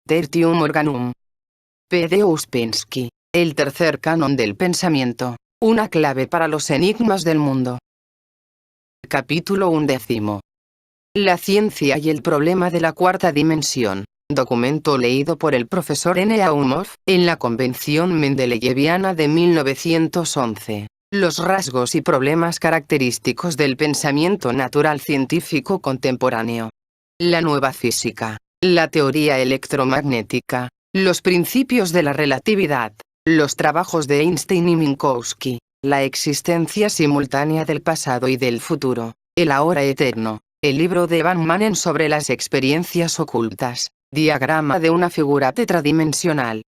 Tertium Organum. P. de Ouspensky. El tercer canon del pensamiento. Una clave para los enigmas del mundo. Capítulo 11. La ciencia y el problema de la cuarta dimensión. Documento leído por el profesor N. Aumov, en la Convención Mendeleyeviana de 1911. Los rasgos y problemas característicos del pensamiento natural científico contemporáneo. La nueva física. La teoría electromagnética. Los principios de la relatividad. Los trabajos de Einstein y Minkowski. La existencia simultánea del pasado y del futuro. El ahora eterno. El libro de Van Manen sobre las experiencias ocultas. Diagrama de una figura tetradimensional.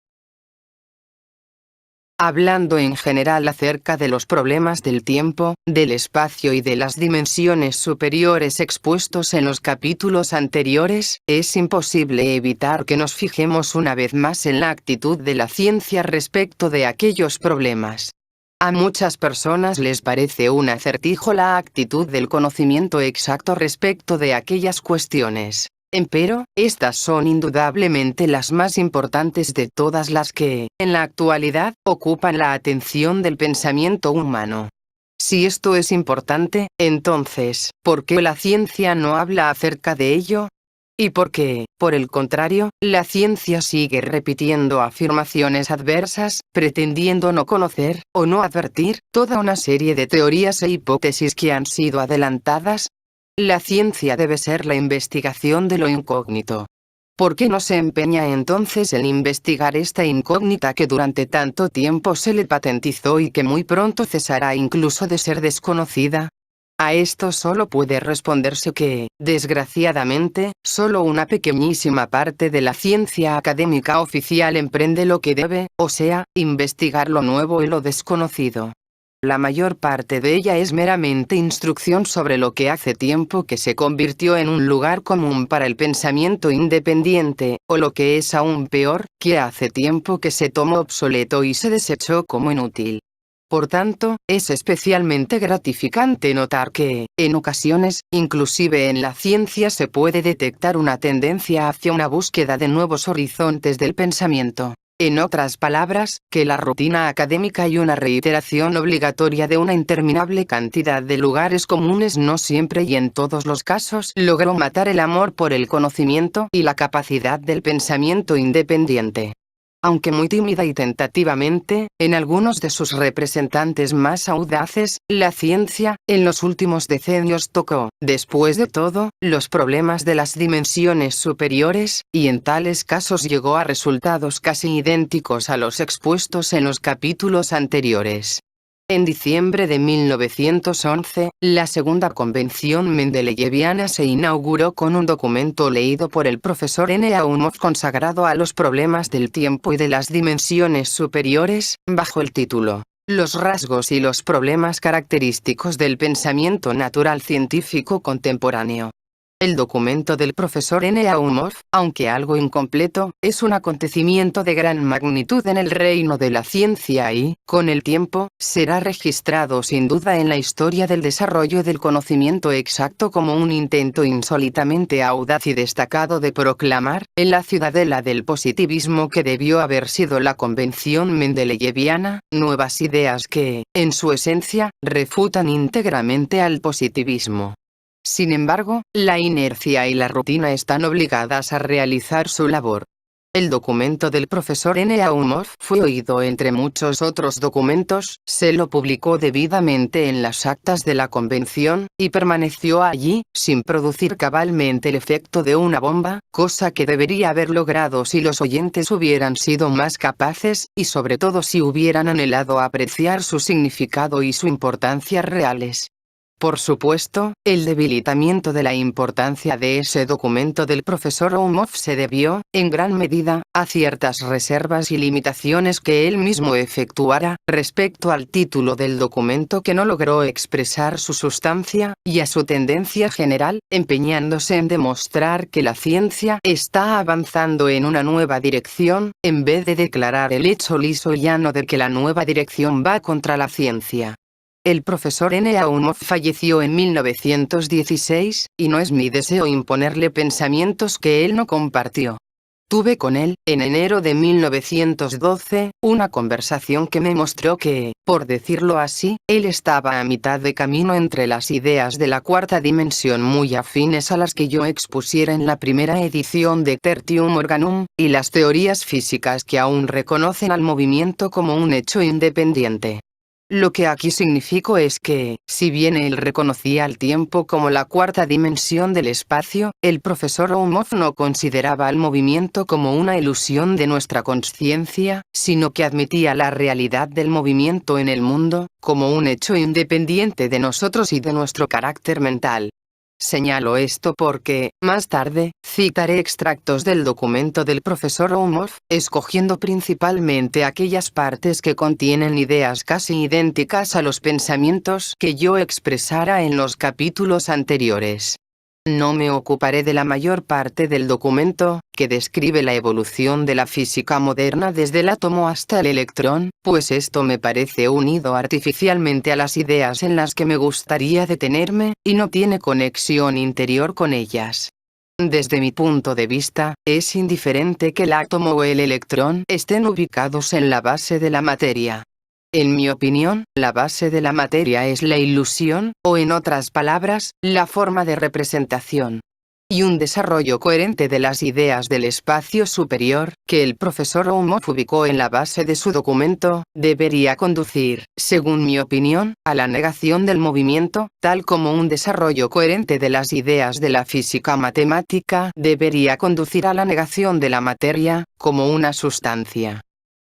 Hablando en general acerca de los problemas del tiempo, del espacio y de las dimensiones superiores expuestos en los capítulos anteriores, es imposible evitar que nos fijemos una vez más en la actitud de la ciencia respecto de aquellos problemas. A muchas personas les parece un acertijo la actitud del conocimiento exacto respecto de aquellas cuestiones. Empero, estas son indudablemente las más importantes de todas las que, en la actualidad, ocupan la atención del pensamiento humano. Si esto es importante, entonces, ¿por qué la ciencia no habla acerca de ello? ¿Y por qué, por el contrario, la ciencia sigue repitiendo afirmaciones adversas, pretendiendo no conocer, o no advertir, toda una serie de teorías e hipótesis que han sido adelantadas? La ciencia debe ser la investigación de lo incógnito. ¿Por qué no se empeña entonces en investigar esta incógnita que durante tanto tiempo se le patentizó y que muy pronto cesará incluso de ser desconocida? A esto solo puede responderse que, desgraciadamente, solo una pequeñísima parte de la ciencia académica oficial emprende lo que debe, o sea, investigar lo nuevo y lo desconocido. La mayor parte de ella es meramente instrucción sobre lo que hace tiempo que se convirtió en un lugar común para el pensamiento independiente, o lo que es aún peor, que hace tiempo que se tomó obsoleto y se desechó como inútil. Por tanto, es especialmente gratificante notar que, en ocasiones, inclusive en la ciencia se puede detectar una tendencia hacia una búsqueda de nuevos horizontes del pensamiento. En otras palabras, que la rutina académica y una reiteración obligatoria de una interminable cantidad de lugares comunes no siempre y en todos los casos logró matar el amor por el conocimiento y la capacidad del pensamiento independiente. Aunque muy tímida y tentativamente, en algunos de sus representantes más audaces, la ciencia, en los últimos decenios tocó, después de todo, los problemas de las dimensiones superiores, y en tales casos llegó a resultados casi idénticos a los expuestos en los capítulos anteriores. En diciembre de 1911, la segunda convención mendeleyeviana se inauguró con un documento leído por el profesor N. Aumov consagrado a los problemas del tiempo y de las dimensiones superiores, bajo el título Los rasgos y los problemas característicos del pensamiento natural científico contemporáneo. El documento del profesor N. Aumov, aunque algo incompleto, es un acontecimiento de gran magnitud en el reino de la ciencia y, con el tiempo, será registrado sin duda en la historia del desarrollo del conocimiento exacto como un intento insólitamente audaz y destacado de proclamar, en la ciudadela del positivismo que debió haber sido la Convención Mendeleyeviana, nuevas ideas que, en su esencia, refutan íntegramente al positivismo. Sin embargo, la inercia y la rutina están obligadas a realizar su labor. El documento del profesor N. Aumov fue oído entre muchos otros documentos, se lo publicó debidamente en las actas de la convención, y permaneció allí, sin producir cabalmente el efecto de una bomba, cosa que debería haber logrado si los oyentes hubieran sido más capaces, y sobre todo si hubieran anhelado apreciar su significado y su importancia reales. Por supuesto, el debilitamiento de la importancia de ese documento del profesor Aumov se debió, en gran medida, a ciertas reservas y limitaciones que él mismo efectuara, respecto al título del documento que no logró expresar su sustancia, y a su tendencia general, empeñándose en demostrar que la ciencia está avanzando en una nueva dirección, en vez de declarar el hecho liso y llano de que la nueva dirección va contra la ciencia. El profesor N. Aumov falleció en 1916, y no es mi deseo imponerle pensamientos que él no compartió. Tuve con él, en enero de 1912, una conversación que me mostró que, por decirlo así, él estaba a mitad de camino entre las ideas de la cuarta dimensión muy afines a las que yo expusiera en la primera edición de Tertium Organum, y las teorías físicas que aún reconocen al movimiento como un hecho independiente. Lo que aquí significo es que, si bien él reconocía al tiempo como la cuarta dimensión del espacio, el profesor Oumov no consideraba al movimiento como una ilusión de nuestra consciencia, sino que admitía la realidad del movimiento en el mundo, como un hecho independiente de nosotros y de nuestro carácter mental. Señalo esto porque, más tarde, citaré extractos del documento del profesor Oumov, escogiendo principalmente aquellas partes que contienen ideas casi idénticas a los pensamientos que yo expresara en los capítulos anteriores. No me ocuparé de la mayor parte del documento, que describe la evolución de la física moderna desde el átomo hasta el electrón, pues esto me parece unido artificialmente a las ideas en las que me gustaría detenerme, y no tiene conexión interior con ellas. Desde mi punto de vista, es indiferente que el átomo o el electrón estén ubicados en la base de la materia. En mi opinión, la base de la materia es la ilusión, o en otras palabras, la forma de representación. Y un desarrollo coherente de las ideas del espacio superior, que el profesor Oumov ubicó en la base de su documento, debería conducir, según mi opinión, a la negación del movimiento, tal como un desarrollo coherente de las ideas de la física matemática debería conducir a la negación de la materia, como una sustancia.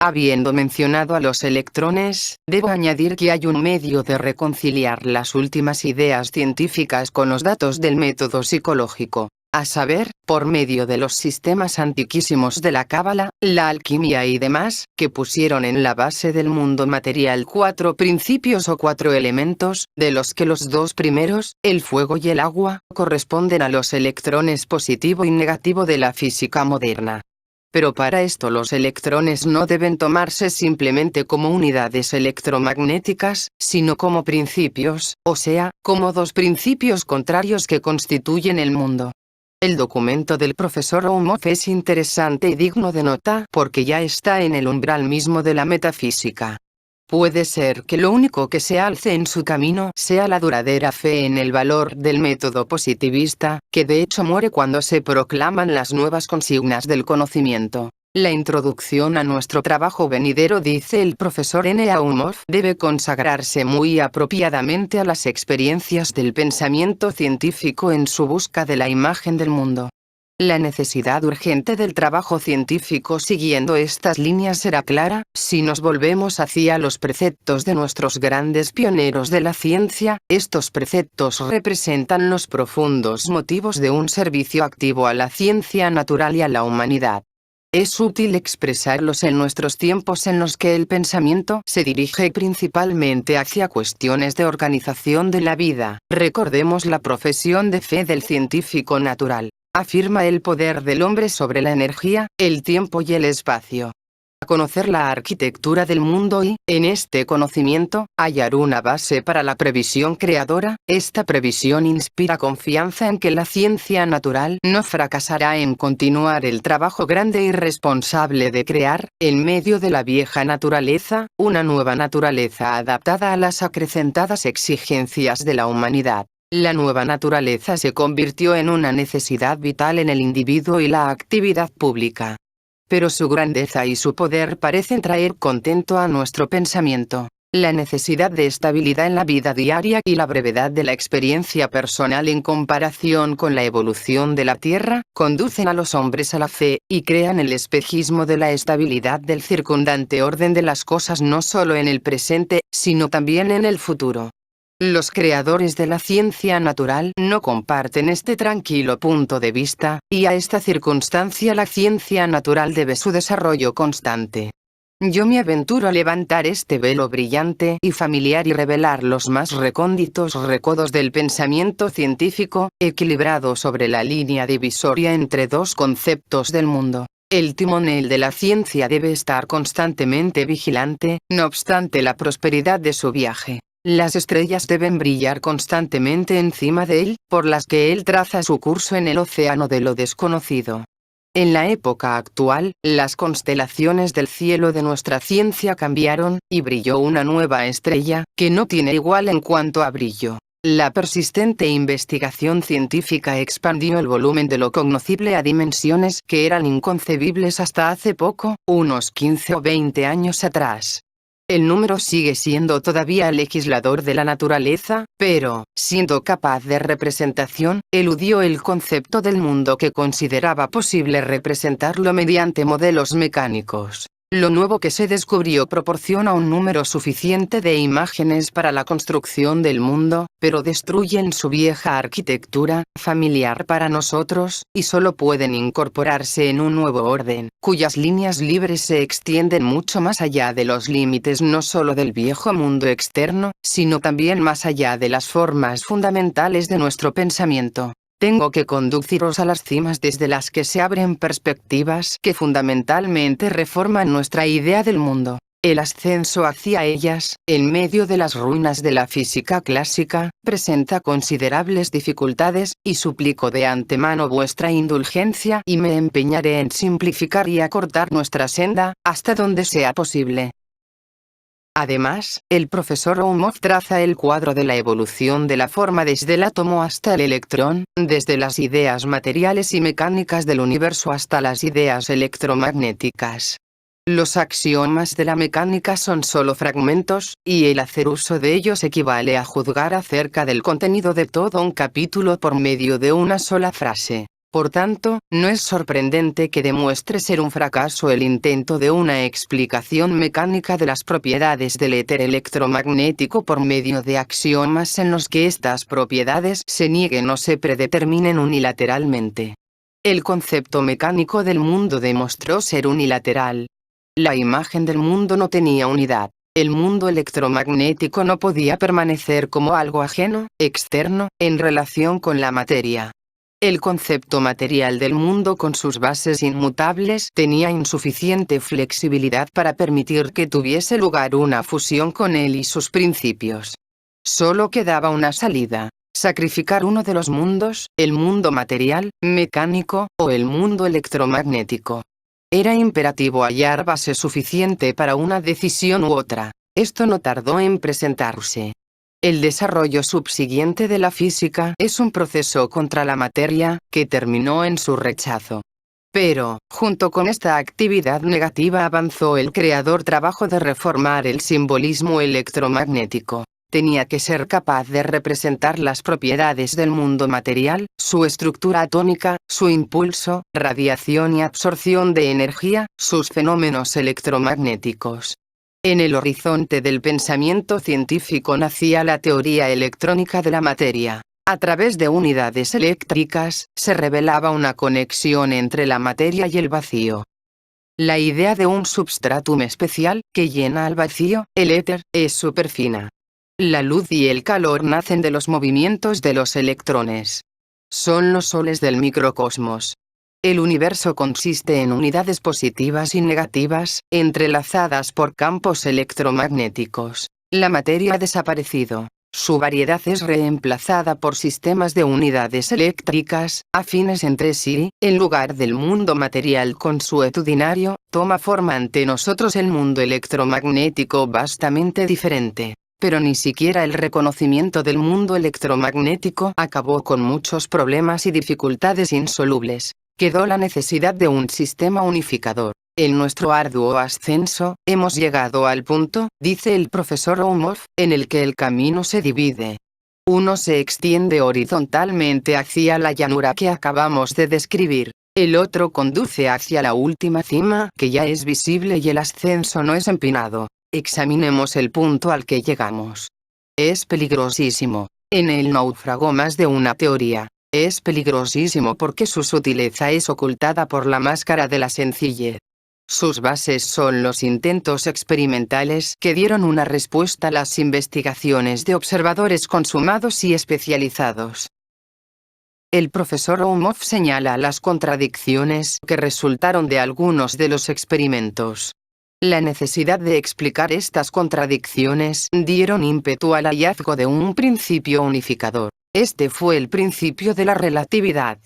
Habiendo mencionado a los electrones, debo añadir que hay un medio de reconciliar las últimas ideas científicas con los datos del método psicológico, a saber, por medio de los sistemas antiquísimos de la cábala, la alquimia y demás, que pusieron en la base del mundo material 4 principios o 4 elementos, de los que los dos primeros, el fuego y el agua, corresponden a los electrones positivo y negativo de la física moderna. Pero para esto los electrones no deben tomarse simplemente como unidades electromagnéticas, sino como principios, o sea, como dos principios contrarios que constituyen el mundo. El documento del profesor Oumov es interesante y digno de nota porque ya está en el umbral mismo de la metafísica. Puede ser que lo único que se alce en su camino sea la duradera fe en el valor del método positivista, que de hecho muere cuando se proclaman las nuevas consignas del conocimiento. La introducción a nuestro trabajo venidero, dice el profesor N. Oumov, debe consagrarse muy apropiadamente a las experiencias del pensamiento científico en su busca de la imagen del mundo. La necesidad urgente del trabajo científico siguiendo estas líneas será clara, si nos volvemos hacia los preceptos de nuestros grandes pioneros de la ciencia. Estos preceptos representan los profundos motivos de un servicio activo a la ciencia natural y a la humanidad. Es útil expresarlos en nuestros tiempos en los que el pensamiento se dirige principalmente hacia cuestiones de organización de la vida. Recordemos la profesión de fe del científico natural. Afirma el poder del hombre sobre la energía, el tiempo y el espacio. A conocer la arquitectura del mundo y, en este conocimiento, hallar una base para la previsión creadora. Esta previsión inspira confianza en que la ciencia natural no fracasará en continuar el trabajo grande y responsable de crear, en medio de la vieja naturaleza, una nueva naturaleza adaptada a las acrecentadas exigencias de la humanidad. La nueva naturaleza se convirtió en una necesidad vital en el individuo y la actividad pública. Pero su grandeza y su poder parecen traer contento a nuestro pensamiento. La necesidad de estabilidad en la vida diaria y la brevedad de la experiencia personal en comparación con la evolución de la Tierra, conducen a los hombres a la fe, y crean el espejismo de la estabilidad del circundante orden de las cosas no solo en el presente, sino también en el futuro. Los creadores de la ciencia natural no comparten este tranquilo punto de vista, y a esta circunstancia la ciencia natural debe su desarrollo constante. Yo me aventuro a levantar este velo brillante y familiar y revelar los más recónditos recodos del pensamiento científico, equilibrado sobre la línea divisoria entre dos conceptos del mundo. El timonel de la ciencia debe estar constantemente vigilante, no obstante la prosperidad de su viaje. Las estrellas deben brillar constantemente encima de él, por las que él traza su curso en el océano de lo desconocido. En la época actual, las constelaciones del cielo de nuestra ciencia cambiaron, y brilló una nueva estrella, que no tiene igual en cuanto a brillo. La persistente investigación científica expandió el volumen de lo cognoscible a dimensiones que eran inconcebibles hasta hace poco, unos 15 o 20 años atrás. El número sigue siendo todavía el legislador de la naturaleza, pero, siendo capaz de representación, eludió el concepto del mundo que consideraba posible representarlo mediante modelos mecánicos. Lo nuevo que se descubrió proporciona un número suficiente de imágenes para la construcción del mundo, pero destruyen su vieja arquitectura, familiar para nosotros, y solo pueden incorporarse en un nuevo orden, cuyas líneas libres se extienden mucho más allá de los límites no solo del viejo mundo externo, sino también más allá de las formas fundamentales de nuestro pensamiento. Tengo que conduciros a las cimas desde las que se abren perspectivas que fundamentalmente reforman nuestra idea del mundo. El ascenso hacia ellas, en medio de las ruinas de la física clásica, presenta considerables dificultades, y suplico de antemano vuestra indulgencia y me empeñaré en simplificar y acortar nuestra senda, hasta donde sea posible. Además, el profesor Oumov traza el cuadro de la evolución de la forma desde el átomo hasta el electrón, desde las ideas materiales y mecánicas del universo hasta las ideas electromagnéticas. Los axiomas de la mecánica son solo fragmentos, y el hacer uso de ellos equivale a juzgar acerca del contenido de todo un capítulo por medio de una sola frase. Por tanto, no es sorprendente que demuestre ser un fracaso el intento de una explicación mecánica de las propiedades del éter electromagnético por medio de axiomas en los que estas propiedades se nieguen o se predeterminen unilateralmente. El concepto mecánico del mundo demostró ser unilateral. La imagen del mundo no tenía unidad. El mundo electromagnético no podía permanecer como algo ajeno, externo, en relación con la materia. El concepto material del mundo con sus bases inmutables tenía insuficiente flexibilidad para permitir que tuviese lugar una fusión con él y sus principios. Solo quedaba una salida: sacrificar uno de los mundos, el mundo material, mecánico, o el mundo electromagnético. Era imperativo hallar base suficiente para una decisión u otra. Esto no tardó en presentarse. El desarrollo subsiguiente de la física es un proceso contra la materia, que terminó en su rechazo. Pero, junto con esta actividad negativa avanzó el creador trabajo de reformar el simbolismo electromagnético. Tenía que ser capaz de representar las propiedades del mundo material, su estructura atómica, su impulso, radiación y absorción de energía, sus fenómenos electromagnéticos. En el horizonte del pensamiento científico nacía la teoría electrónica de la materia. A través de unidades eléctricas, se revelaba una conexión entre la materia y el vacío. La idea de un substratum especial, que llena al vacío, el éter, es superfina. La luz y el calor nacen de los movimientos de los electrones. Son los soles del microcosmos. El universo consiste en unidades positivas y negativas, entrelazadas por campos electromagnéticos. La materia ha desaparecido. Su variedad es reemplazada por sistemas de unidades eléctricas, afines entre sí. En lugar del mundo material consuetudinario, toma forma ante nosotros el mundo electromagnético vastamente diferente. Pero ni siquiera el reconocimiento del mundo electromagnético acabó con muchos problemas y dificultades insolubles. Quedó la necesidad de un sistema unificador. En nuestro arduo ascenso, hemos llegado al punto, dice el profesor Oumov, en el que el camino se divide. Uno se extiende horizontalmente hacia la llanura que acabamos de describir. El otro conduce hacia la última cima, que ya es visible y el ascenso no es empinado. Examinemos el punto al que llegamos. Es peligrosísimo. En él naufragó más de una teoría. Es peligrosísimo porque su sutileza es ocultada por la máscara de la sencillez. Sus bases son los intentos experimentales que dieron una respuesta a las investigaciones de observadores consumados y especializados. El profesor Oumov señala las contradicciones que resultaron de algunos de los experimentos. La necesidad de explicar estas contradicciones dieron ímpetu al hallazgo de un principio unificador. Este fue el principio de la relatividad.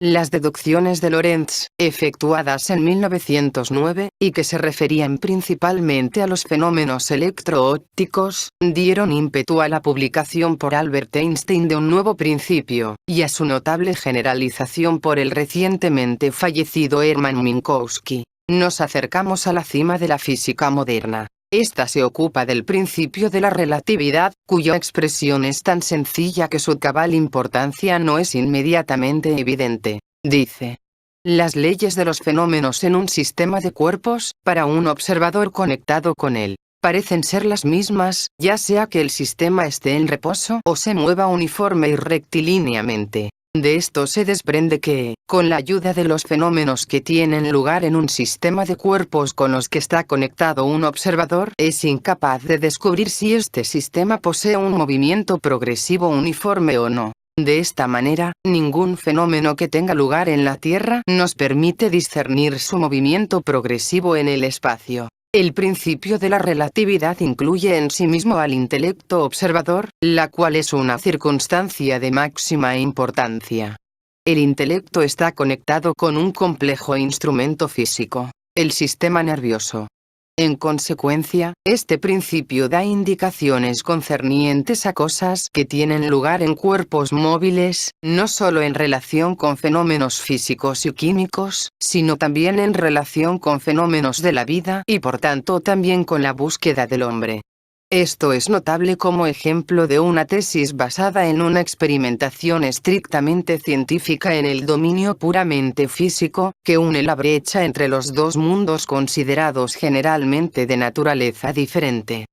Las deducciones de Lorentz, efectuadas en 1909, y que se referían principalmente a los fenómenos electro-ópticos, dieron ímpetu a la publicación por Albert Einstein de un nuevo principio, y a su notable generalización por el recientemente fallecido Hermann Minkowski. Nos acercamos a la cima de la física moderna. Esta se ocupa del principio de la relatividad, cuya expresión es tan sencilla que su cabal importancia no es inmediatamente evidente. Dice: las leyes de los fenómenos en un sistema de cuerpos, para un observador conectado con él, parecen ser las mismas, ya sea que el sistema esté en reposo o se mueva uniforme y rectilíneamente. De esto se desprende que, con la ayuda de los fenómenos que tienen lugar en un sistema de cuerpos con los que está conectado un observador, es incapaz de descubrir si este sistema posee un movimiento progresivo uniforme o no. De esta manera, ningún fenómeno que tenga lugar en la Tierra nos permite discernir su movimiento progresivo en el espacio. El principio de la relatividad incluye en sí mismo al intelecto observador, la cual es una circunstancia de máxima importancia. El intelecto está conectado con un complejo instrumento físico, el sistema nervioso. En consecuencia, este principio da indicaciones concernientes a cosas que tienen lugar en cuerpos móviles, no solo en relación con fenómenos físicos y químicos, sino también en relación con fenómenos de la vida y por tanto también con la búsqueda del hombre. Esto es notable como ejemplo de una tesis basada en una experimentación estrictamente científica en el dominio puramente físico, que une la brecha entre los dos mundos considerados generalmente de naturaleza diferente.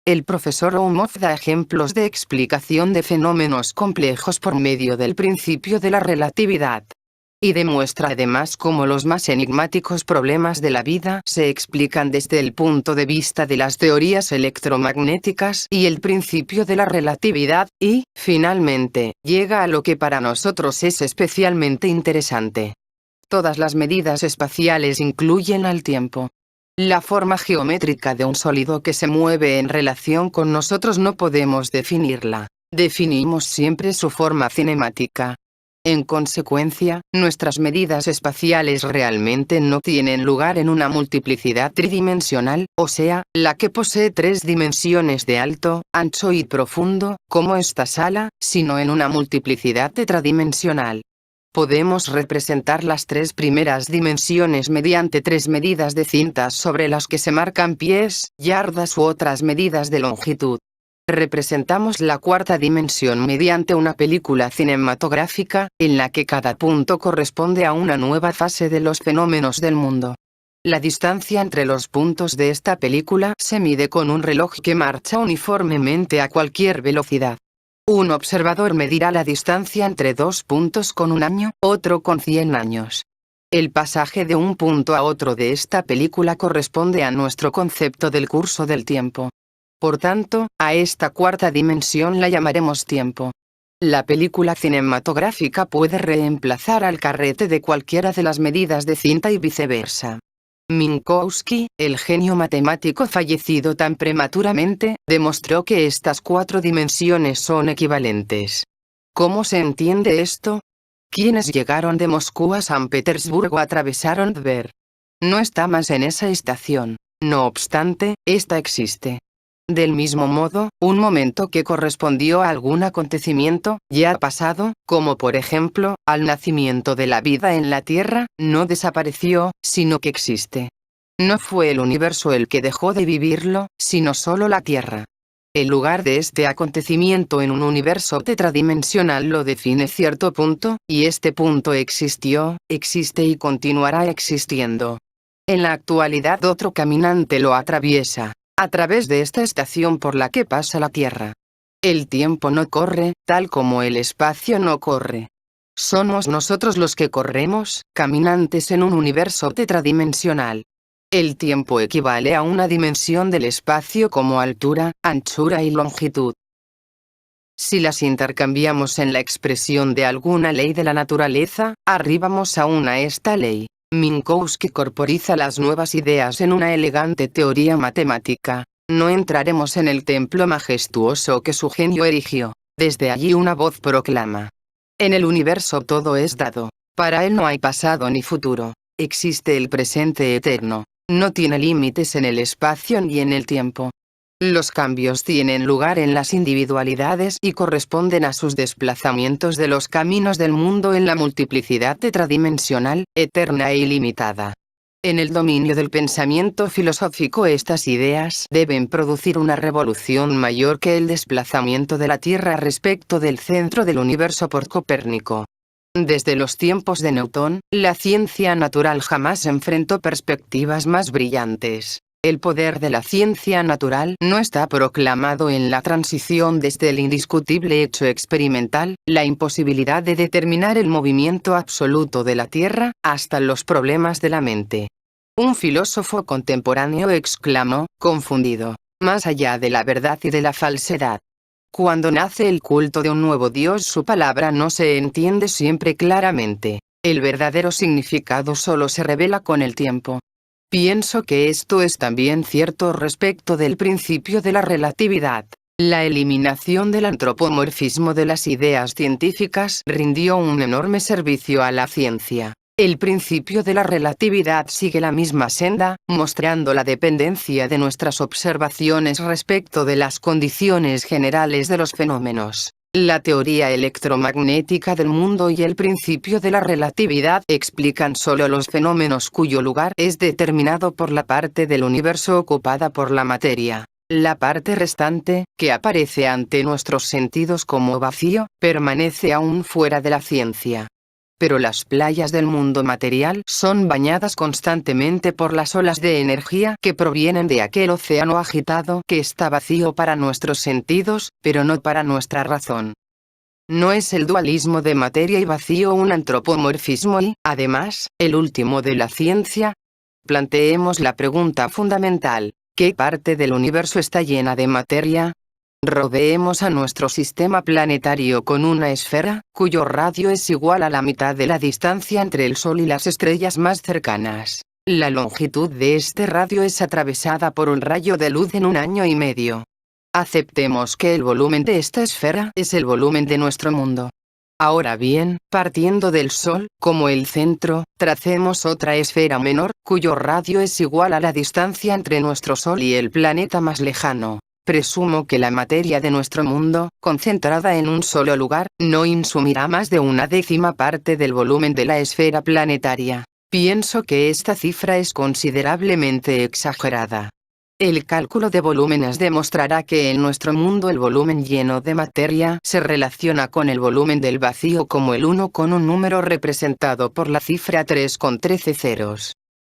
El profesor Oumov da ejemplos de explicación de fenómenos complejos por medio del principio de la relatividad. Y demuestra además cómo los más enigmáticos problemas de la vida se explican desde el punto de vista de las teorías electromagnéticas y el principio de la relatividad, y, finalmente, llega a lo que para nosotros es especialmente interesante. Todas las medidas espaciales incluyen al tiempo. La forma geométrica de un sólido que se mueve en relación con nosotros no podemos definirla. Definimos siempre su forma cinemática. En consecuencia, nuestras medidas espaciales realmente no tienen lugar en una multiplicidad tridimensional, o sea, la que posee 3 dimensiones de alto, ancho y profundo, como esta sala, sino en una multiplicidad tetradimensional. Podemos representar las 3 primeras dimensiones mediante 3 medidas de cintas sobre las que se marcan pies, yardas u otras medidas de longitud. Representamos la 4ª dimensión mediante una película cinematográfica, en la que cada punto corresponde a una nueva fase de los fenómenos del mundo. La distancia entre los puntos de esta película se mide con un reloj que marcha uniformemente a cualquier velocidad. Un observador medirá la distancia entre 2 puntos con 1 año, otro con 100 años. El pasaje de un punto a otro de esta película corresponde a nuestro concepto del curso del tiempo. Por tanto, a esta 4ª dimensión la llamaremos tiempo. La película cinematográfica puede reemplazar al carrete de cualquiera de las medidas de cinta y viceversa. Minkowski, el genio matemático fallecido tan prematuramente, demostró que estas 4 dimensiones son equivalentes. ¿Cómo se entiende esto? Quienes llegaron de Moscú a San Petersburgo atravesaron Tver. No está más en esa estación. No obstante, esta existe. Del mismo modo, un momento que correspondió a algún acontecimiento, ya pasado, como por ejemplo, al nacimiento de la vida en la Tierra, no desapareció, sino que existe. No fue el universo el que dejó de vivirlo, sino solo la Tierra. El lugar de este acontecimiento en un universo tetradimensional lo define cierto punto, y este punto existió, existe y continuará existiendo. En la actualidad otro caminante lo atraviesa, a través de esta estación por la que pasa la Tierra. El tiempo no corre, tal como el espacio no corre. Somos nosotros los que corremos, caminantes en un universo tetradimensional. El tiempo equivale a una dimensión del espacio como altura, anchura y longitud. Si las intercambiamos en la expresión de alguna ley de la naturaleza, arribamos aún a esta ley. Minkowski corporiza las nuevas ideas en una elegante teoría matemática. No entraremos en el templo majestuoso que su genio erigió. Desde allí una voz proclama: En el universo todo es dado. Para él no hay pasado ni futuro. Existe el presente eterno. No tiene límites en el espacio ni en el tiempo. Los cambios tienen lugar en las individualidades y corresponden a sus desplazamientos de los caminos del mundo en la multiplicidad tetradimensional, eterna e ilimitada. En el dominio del pensamiento filosófico estas ideas deben producir una revolución mayor que el desplazamiento de la Tierra respecto del centro del universo por Copérnico. Desde los tiempos de Newton, la ciencia natural jamás enfrentó perspectivas más brillantes. El poder de la ciencia natural no está proclamado en la transición desde el indiscutible hecho experimental, la imposibilidad de determinar el movimiento absoluto de la Tierra, hasta los problemas de la mente. Un filósofo contemporáneo exclamó, confundido, más allá de la verdad y de la falsedad. Cuando nace el culto de un nuevo Dios, su palabra no se entiende siempre claramente. El verdadero significado solo se revela con el tiempo. Pienso que esto es también cierto respecto del principio de la relatividad. La eliminación del antropomorfismo de las ideas científicas rindió un enorme servicio a la ciencia. El principio de la relatividad sigue la misma senda, mostrando la dependencia de nuestras observaciones respecto de las condiciones generales de los fenómenos. La teoría electromagnética del mundo y el principio de la relatividad explican solo los fenómenos cuyo lugar es determinado por la parte del universo ocupada por la materia. La parte restante, que aparece ante nuestros sentidos como vacío, permanece aún fuera de la ciencia. Pero las playas del mundo material son bañadas constantemente por las olas de energía que provienen de aquel océano agitado que está vacío para nuestros sentidos, pero no para nuestra razón. ¿No es el dualismo de materia y vacío un antropomorfismo y, además, el último de la ciencia? Planteemos la pregunta fundamental: ¿qué parte del universo está llena de materia? Rodeemos a nuestro sistema planetario con una esfera, cuyo radio es igual a la mitad de la distancia entre el Sol y las estrellas más cercanas. La longitud de este radio es atravesada por un rayo de luz en 1 año y medio. Aceptemos que el volumen de esta esfera es el volumen de nuestro mundo. Ahora bien, partiendo del Sol, como el centro, tracemos otra esfera menor, cuyo radio es igual a la distancia entre nuestro Sol y el planeta más lejano. Presumo que la materia de nuestro mundo, concentrada en un solo lugar, no insumirá más de 1/10 parte del volumen de la esfera planetaria. Pienso que esta cifra es considerablemente exagerada. El cálculo de volúmenes demostrará que en nuestro mundo el volumen lleno de materia se relaciona con el volumen del vacío como el 1 con un número representado por la cifra 3 con 13 ceros.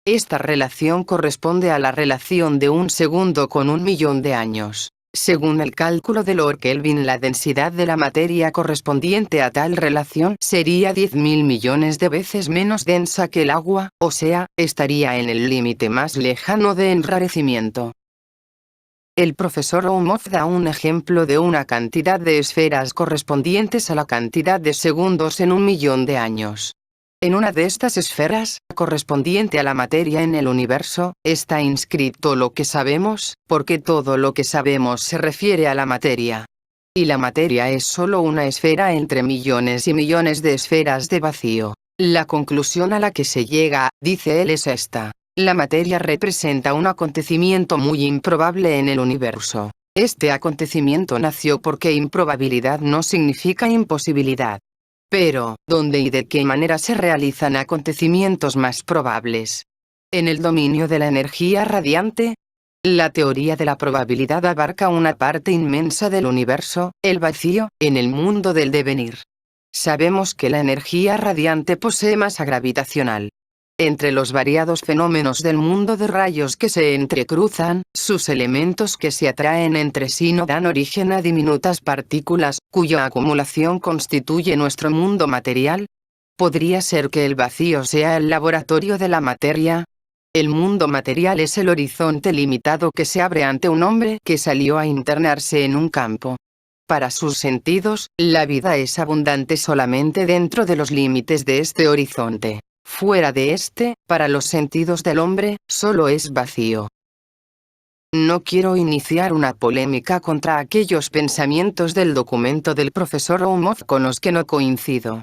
Esta relación corresponde a la relación de un segundo con 1.000.000 de años. Según el cálculo de Lord Kelvin, la densidad de la materia correspondiente a tal relación sería 10.000 millones de veces menos densa que el agua, o sea, estaría en el límite más lejano de enrarecimiento. El profesor Oumov da un ejemplo de una cantidad de esferas correspondientes a la cantidad de segundos en 1.000.000 de años. En una de estas esferas, correspondiente a la materia en el universo, está inscrito lo que sabemos, porque todo lo que sabemos se refiere a la materia. Y la materia es solo una esfera entre millones y millones de esferas de vacío. La conclusión a la que se llega, dice él, es esta: la materia representa un acontecimiento muy improbable en el universo. Este acontecimiento nació porque improbabilidad no significa imposibilidad. Pero, ¿dónde y de qué manera se realizan acontecimientos más probables? ¿En el dominio de la energía radiante? La teoría de la probabilidad abarca una parte inmensa del universo, el vacío, en el mundo del devenir. Sabemos que la energía radiante posee masa gravitacional. Entre los variados fenómenos del mundo de rayos que se entrecruzan, sus elementos que se atraen entre sí no dan origen a diminutas partículas, cuya acumulación constituye nuestro mundo material. ¿Podría ser que el vacío sea el laboratorio de la materia? El mundo material es el horizonte limitado que se abre ante un hombre que salió a internarse en un campo. Para sus sentidos, la vida es abundante solamente dentro de los límites de este horizonte. Fuera de este, para los sentidos del hombre, solo es vacío. No quiero iniciar una polémica contra aquellos pensamientos del documento del profesor Oumov con los que no coincido.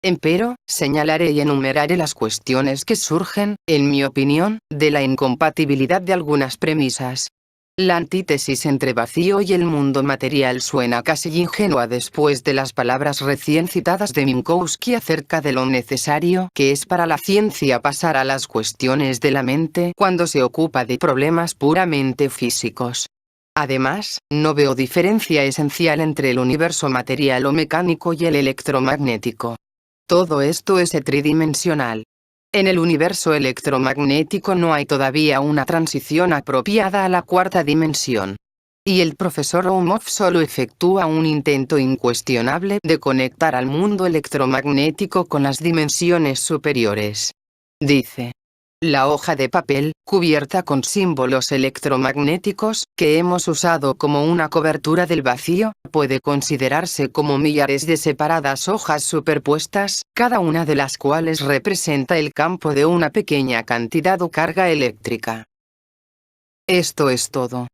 Empero, señalaré y enumeraré las cuestiones que surgen, en mi opinión, de la incompatibilidad de algunas premisas. La antítesis entre vacío y el mundo material suena casi ingenua después de las palabras recién citadas de Minkowski acerca de lo necesario que es para la ciencia pasar a las cuestiones de la mente cuando se ocupa de problemas puramente físicos. Además, no veo diferencia esencial entre el universo material o mecánico y el electromagnético. Todo esto es tridimensional. En el universo electromagnético no hay todavía una transición apropiada a la cuarta dimensión. Y el profesor Oumov solo efectúa un intento incuestionable de conectar al mundo electromagnético con las dimensiones superiores. Dice: la hoja de papel, cubierta con símbolos electromagnéticos, que hemos usado como una cobertura del vacío, puede considerarse como millares de separadas hojas superpuestas, cada una de las cuales representa el campo de una pequeña cantidad o carga eléctrica. Esto es todo.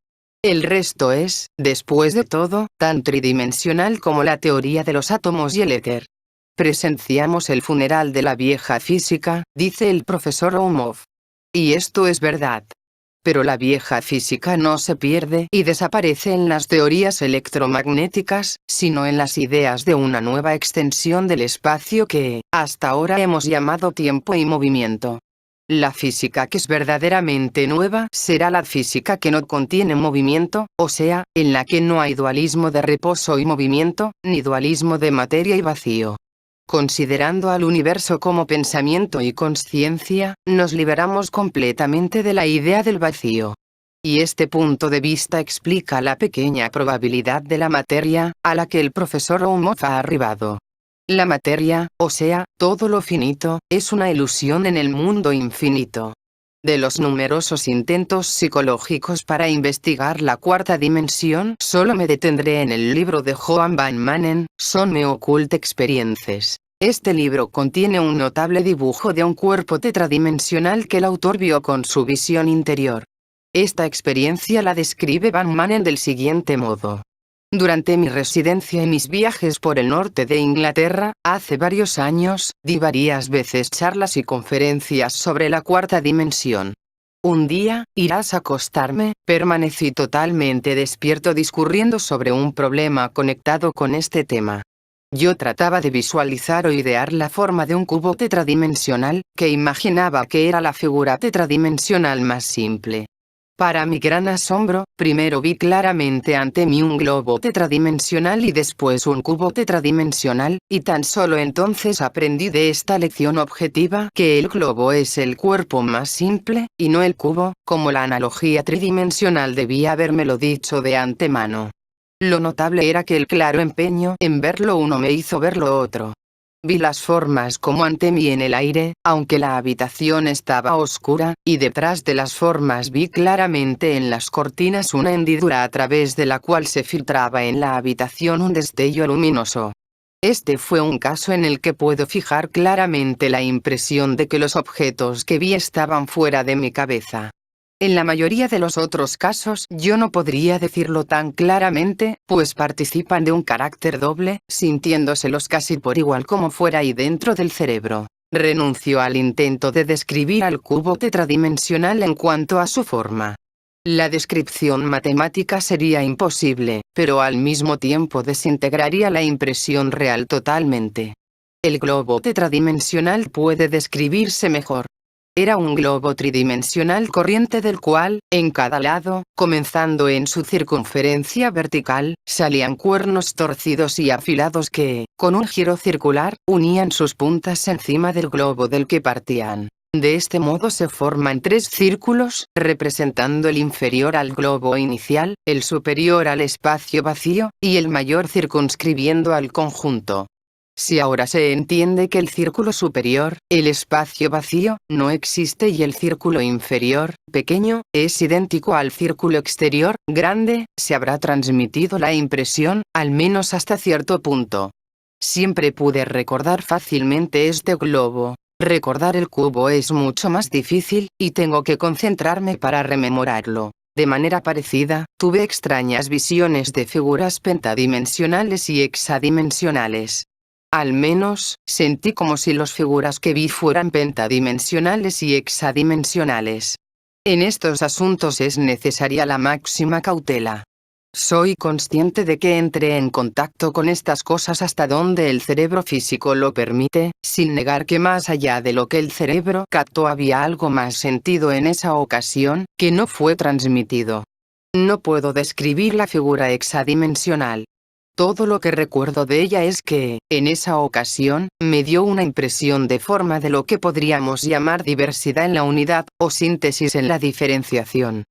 El resto es, después de todo, tan tridimensional como la teoría de los átomos y el éter. Presenciamos el funeral de la vieja física, dice el profesor Oumov. Y esto es verdad. Pero la vieja física no se pierde y desaparece en las teorías electromagnéticas, sino en las ideas de una nueva extensión del espacio que, hasta ahora hemos llamado tiempo y movimiento. La física que es verdaderamente nueva será la física que no contiene movimiento, o sea, en la que no hay dualismo de reposo y movimiento, ni dualismo de materia y vacío. Considerando al universo como pensamiento y consciencia, nos liberamos completamente de la idea del vacío. Y este punto de vista explica la pequeña probabilidad de la materia, a la que el profesor Oumov ha arribado. La materia, o sea, todo lo finito, es una ilusión en el mundo infinito. De los numerosos intentos psicológicos para investigar la cuarta dimensión, solo me detendré en el libro de Johann van Manen, Some Occult Experiences. Este libro contiene un notable dibujo de un cuerpo tetradimensional que el autor vio con su visión interior. Esta experiencia la describe van Manen del siguiente modo. Durante mi residencia y mis viajes por el norte de Inglaterra, hace varios años, di varias veces charlas y conferencias sobre la cuarta dimensión. Un día, irás a acostarme, permanecí totalmente despierto discurriendo sobre un problema conectado con este tema. Yo trataba de visualizar o idear la forma de un cubo tetradimensional, que imaginaba que era la figura tetradimensional más simple. Para mi gran asombro, primero vi claramente ante mí un globo tetradimensional y después un cubo tetradimensional, y tan solo entonces aprendí de esta lección objetiva que el globo es el cuerpo más simple, y no el cubo, como la analogía tridimensional debía habérmelo dicho de antemano. Lo notable era que el claro empeño en ver lo uno me hizo ver lo otro. Vi las formas como ante mí en el aire, aunque la habitación estaba oscura, y detrás de las formas vi claramente en las cortinas una hendidura a través de la cual se filtraba en la habitación un destello luminoso. Este fue un caso en el que puedo fijar claramente la impresión de que los objetos que vi estaban fuera de mi cabeza. En la mayoría de los otros casos yo no podría decirlo tan claramente, pues participan de un carácter doble, sintiéndoselos casi por igual como fuera y dentro del cerebro. Renuncio al intento de describir al cubo tetradimensional en cuanto a su forma. La descripción matemática sería imposible, pero al mismo tiempo desintegraría la impresión real totalmente. El globo tetradimensional puede describirse mejor. Era un globo tridimensional corriente del cual, en cada lado, comenzando en su circunferencia vertical, salían cuernos torcidos y afilados que, con un giro circular, unían sus puntas encima del globo del que partían. De este modo se forman tres círculos, representando el inferior al globo inicial, el superior al espacio vacío, y el mayor circunscribiendo al conjunto. Si ahora se entiende que el círculo superior, el espacio vacío, no existe y el círculo inferior, pequeño, es idéntico al círculo exterior, grande, se habrá transmitido la impresión, al menos hasta cierto punto. Siempre pude recordar fácilmente este globo. Recordar el cubo es mucho más difícil, y tengo que concentrarme para rememorarlo. De manera parecida, tuve extrañas visiones de figuras pentadimensionales y hexadimensionales. Al menos, sentí como si las figuras que vi fueran pentadimensionales y hexadimensionales. En estos asuntos es necesaria la máxima cautela. Soy consciente de que entré en contacto con estas cosas hasta donde el cerebro físico lo permite, sin negar que más allá de lo que el cerebro captó había algo más sentido en esa ocasión, que no fue transmitido. No puedo describir la figura hexadimensional. Todo lo que recuerdo de ella es que, en esa ocasión, me dio una impresión de forma de lo que podríamos llamar diversidad en la unidad, o síntesis en la diferenciación.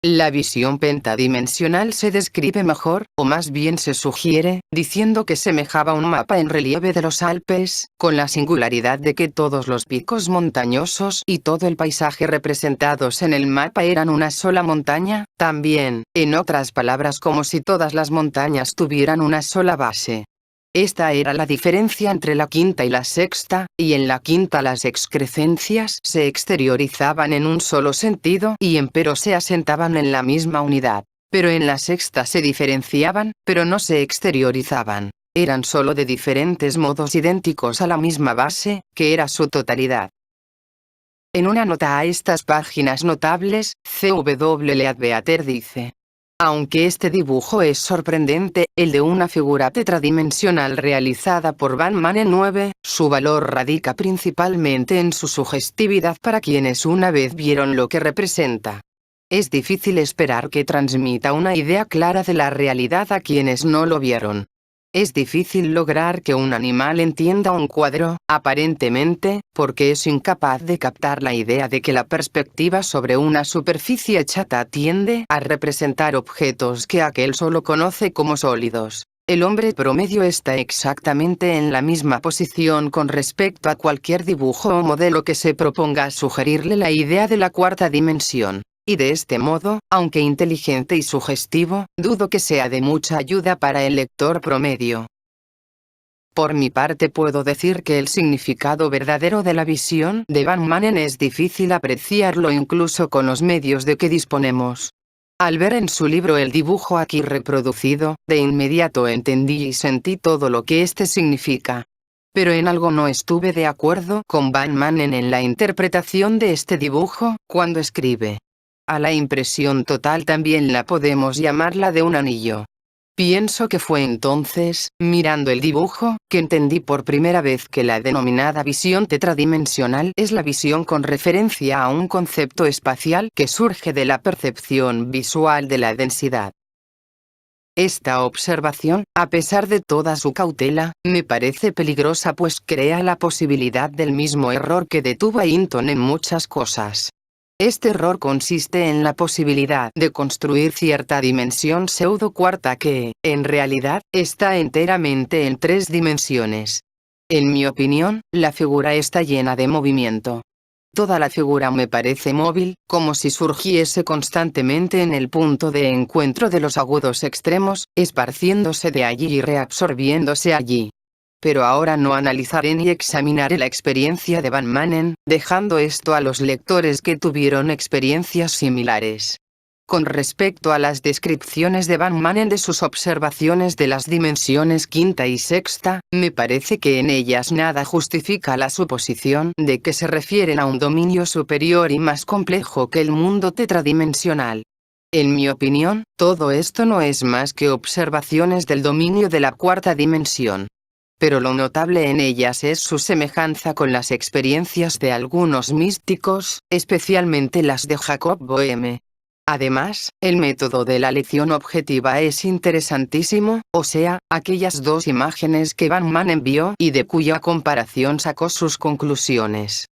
La visión pentadimensional se describe mejor, o más bien se sugiere, diciendo que semejaba un mapa en relieve de los Alpes, con la singularidad de que todos los picos montañosos y todo el paisaje representados en el mapa eran una sola montaña, también, en otras palabras, como si todas las montañas tuvieran una sola base. Esta era la diferencia entre la quinta y la sexta, y en la quinta las excrescencias se exteriorizaban en un solo sentido y empero se asentaban en la misma unidad. Pero en la sexta se diferenciaban, pero no se exteriorizaban. Eran solo de diferentes modos idénticos a la misma base, que era su totalidad. En una nota a estas páginas notables, C.W. Leadbeater dice: aunque este dibujo es sorprendente, el de una figura tetradimensional realizada por Van Manen 9, su valor radica principalmente en su sugestividad para quienes una vez vieron lo que representa. Es difícil esperar que transmita una idea clara de la realidad a quienes no lo vieron. Es difícil lograr que un animal entienda un cuadro, aparentemente, porque es incapaz de captar la idea de que la perspectiva sobre una superficie chata tiende a representar objetos que aquel solo conoce como sólidos. El hombre promedio está exactamente en la misma posición con respecto a cualquier dibujo o modelo que se proponga sugerirle la idea de la cuarta dimensión. Y de este modo, aunque inteligente y sugestivo, dudo que sea de mucha ayuda para el lector promedio. Por mi parte puedo decir que el significado verdadero de la visión de Van Manen es difícil apreciarlo incluso con los medios de que disponemos. Al ver en su libro el dibujo aquí reproducido, de inmediato entendí y sentí todo lo que este significa. Pero en algo no estuve de acuerdo con Van Manen en la interpretación de este dibujo, cuando escribe: a la impresión total también la podemos llamar la de un anillo. Pienso que fue entonces, mirando el dibujo, que entendí por primera vez que la denominada visión tetradimensional es la visión con referencia a un concepto espacial que surge de la percepción visual de la densidad. Esta observación, a pesar de toda su cautela, me parece peligrosa pues crea la posibilidad del mismo error que detuvo a Hinton en muchas cosas. Este error consiste en la posibilidad de construir cierta dimensión pseudo-cuarta que, en realidad, está enteramente en 3 dimensiones. En mi opinión, la figura está llena de movimiento. Toda la figura me parece móvil, como si surgiese constantemente en el punto de encuentro de los agudos extremos, esparciéndose de allí y reabsorbiéndose allí. Pero ahora no analizaré ni examinaré la experiencia de Van Manen, dejando esto a los lectores que tuvieron experiencias similares. Con respecto a las descripciones de Van Manen de sus observaciones de las dimensiones quinta y sexta, me parece que en ellas nada justifica la suposición de que se refieren a un dominio superior y más complejo que el mundo tetradimensional. En mi opinión, todo esto no es más que observaciones del dominio de la cuarta dimensión. Pero lo notable en ellas es su semejanza con las experiencias de algunos místicos, especialmente las de Jacob Boehme. Además, el método de la lección objetiva es interesantísimo, o sea, aquellas 2 imágenes que Van Manen vio y de cuya comparación sacó sus conclusiones.